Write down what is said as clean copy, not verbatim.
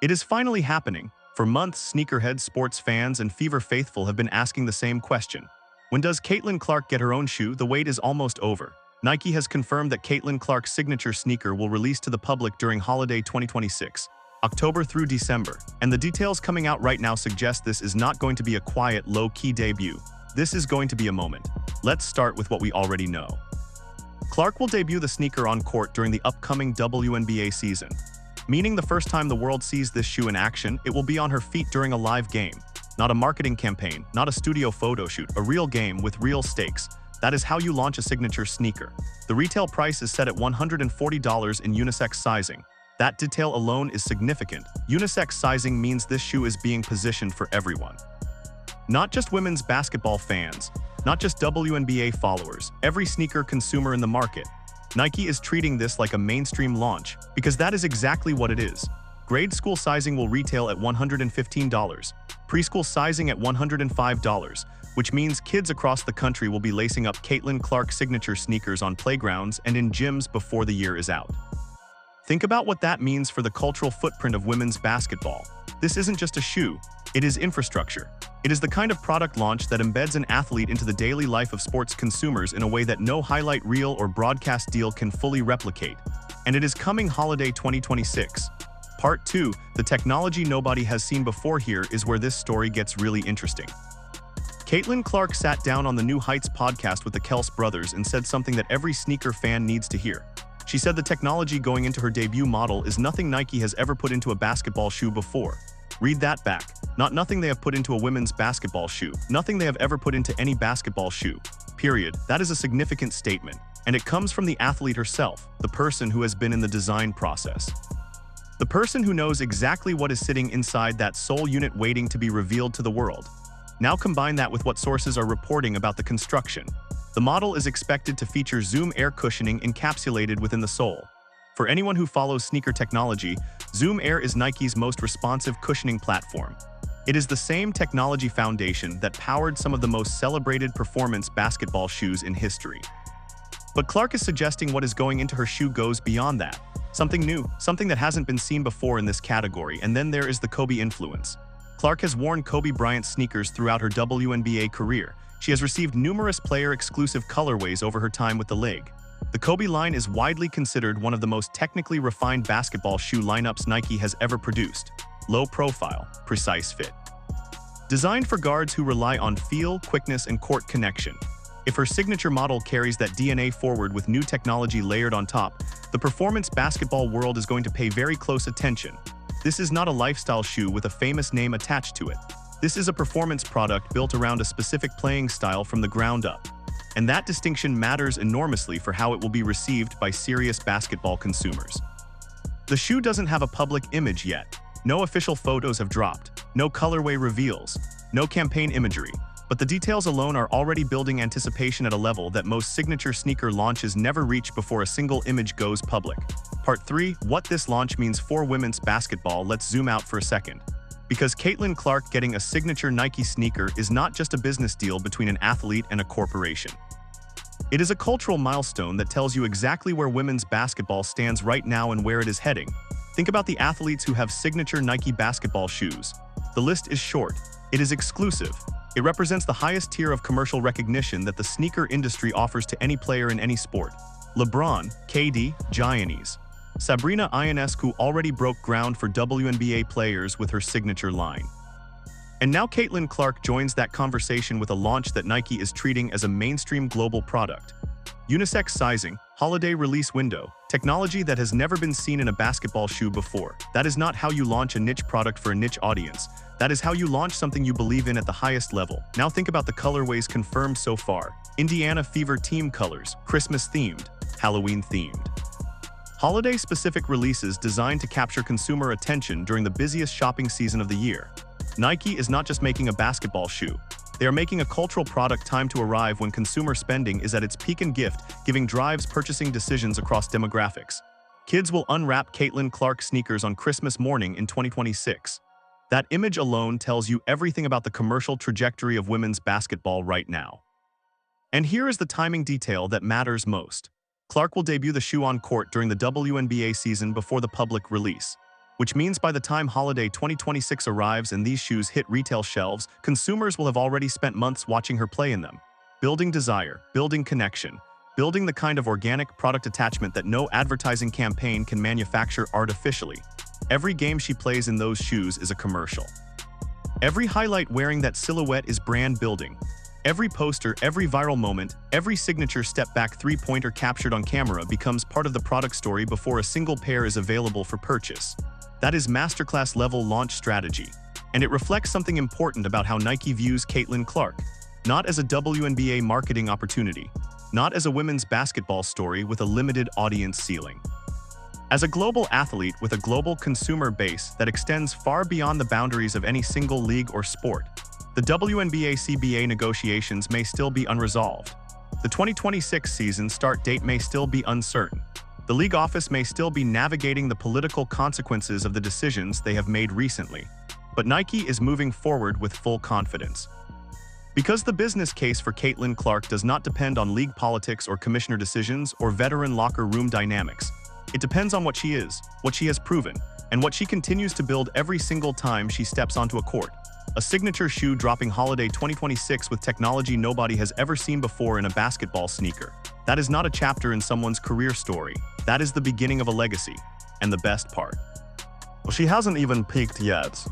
It is finally happening. For months, sneakerheads, sports fans, and Fever faithful have been asking the same question. When does Caitlin Clark get her own shoe? The wait is almost over. Nike has confirmed that Caitlin Clark's signature sneaker will release to the public during holiday 2026, October through December. And the details coming out right now suggest this is not going to be a quiet, low-key debut. This is going to be a moment. Let's start with what we already know. Clark will debut the sneaker on court during the upcoming WNBA season, meaning the first time the world sees this shoe in action, it will be on her feet during a live game. Not a marketing campaign, not a studio photo shoot, a real game with real stakes. That is how you launch a signature sneaker. The retail price is set at $140 in unisex sizing. That detail alone is significant. Unisex sizing means this shoe is being positioned for everyone. Not just women's basketball fans, not just WNBA followers, every sneaker consumer in the market. Nike is treating this like a mainstream launch, because that is exactly what it is. Grade school sizing will retail at $115, preschool sizing at $105, which means kids across the country will be lacing up Caitlin Clark signature sneakers on playgrounds and in gyms before the year is out. Think about what that means for the cultural footprint of women's basketball. This isn't just a shoe, it is infrastructure. It is the kind of product launch that embeds an athlete into the daily life of sports consumers in a way that no highlight reel or broadcast deal can fully replicate. And it is coming holiday 2026. Part 2, the technology nobody has seen before. Here is where this story gets really interesting. Caitlin Clark sat down on the New Heights podcast with the Kels brothers and said something that every sneaker fan needs to hear. She said the technology going into her debut model is nothing Nike has ever put into a basketball shoe before. Read that back. Not nothing they have put into a women's basketball shoe. Nothing they have ever put into any basketball shoe. Period. That is a significant statement. And it comes from the athlete herself, the person who has been in the design process. The person who knows exactly what is sitting inside that sole unit waiting to be revealed to the world. Now combine that with what sources are reporting about the construction. The model is expected to feature Zoom air cushioning encapsulated within the sole. For anyone who follows sneaker technology, Zoom Air is Nike's most responsive cushioning platform. It is the same technology foundation that powered some of the most celebrated performance basketball shoes in history. But Clark is suggesting what is going into her shoe goes beyond that. Something new, something that hasn't been seen before in this category, and then there is the Kobe influence. Clark has worn Kobe Bryant sneakers throughout her WNBA career. She has received numerous player-exclusive colorways over her time with the league. The Kobe line is widely considered one of the most technically refined basketball shoe lineups Nike has ever produced. Low profile, precise fit. Designed for guards who rely on feel, quickness, and court connection. If her signature model carries that DNA forward with new technology layered on top, the performance basketball world is going to pay very close attention. This is not a lifestyle shoe with a famous name attached to it. This is a performance product built around a specific playing style from the ground up. And that distinction matters enormously for how it will be received by serious basketball consumers. The shoe doesn't have a public image yet. No official photos have dropped, no colorway reveals, no campaign imagery, but the details alone are already building anticipation at a level that most signature sneaker launches never reach before a single image goes public. Part 3, what this launch means for women's basketball. Let's zoom out for a second. Because Caitlin Clark getting a signature Nike sneaker is not just a business deal between an athlete and a corporation. It is a cultural milestone that tells you exactly where women's basketball stands right now and where it is heading. Think about the athletes who have signature Nike basketball shoes. The list is short. It is exclusive. It represents the highest tier of commercial recognition that the sneaker industry offers to any player in any sport. LeBron, KD, Giannis. Sabrina Ionescu already broke ground for WNBA players with her signature line. And now Caitlin Clark joins that conversation with a launch that Nike is treating as a mainstream global product. Unisex sizing, holiday release window, technology that has never been seen in a basketball shoe before. That is not how you launch a niche product for a niche audience. That is how you launch something you believe in at the highest level. Now think about the colorways confirmed so far. Indiana Fever team colors, Christmas-themed, Halloween-themed. Holiday-specific releases designed to capture consumer attention during the busiest shopping season of the year. Nike is not just making a basketball shoe. They are making a cultural product timed to arrive when consumer spending is at its peak and gift-giving drives purchasing decisions across demographics. Kids will unwrap Caitlin Clark sneakers on Christmas morning in 2026. That image alone tells you everything about the commercial trajectory of women's basketball right now. And here is the timing detail that matters most. Clark will debut the shoe on court during the WNBA season before the public release. which means by the time holiday 2026 arrives and these shoes hit retail shelves, consumers will have already spent months watching her play in them. Building desire, building connection, building the kind of organic product attachment that no advertising campaign can manufacture artificially. Every game she plays in those shoes is a commercial. Every highlight wearing that silhouette is brand building. Every poster, every viral moment, every signature step-back three-pointer captured on camera becomes part of the product story before a single pair is available for purchase. That is masterclass-level launch strategy, and it reflects something important about how Nike views Caitlin Clark, not as a WNBA marketing opportunity, not as a women's basketball story with a limited audience ceiling. As a global athlete with a global consumer base that extends far beyond the boundaries of any single league or sport, the WNBA-CBA negotiations may still be unresolved. The 2026 season start date may still be uncertain. The league office may still be navigating the political consequences of the decisions they have made recently. But Nike is moving forward with full confidence. Because the business case for Caitlin Clark does not depend on league politics or commissioner decisions or veteran locker room dynamics. It depends on what she is, what she has proven, and what she continues to build every single time she steps onto a court. A signature shoe dropping holiday 2026 with technology nobody has ever seen before in a basketball sneaker. That is not a chapter in someone's career story. That is the beginning of a legacy. And the best part. Well, she hasn't even peaked yet.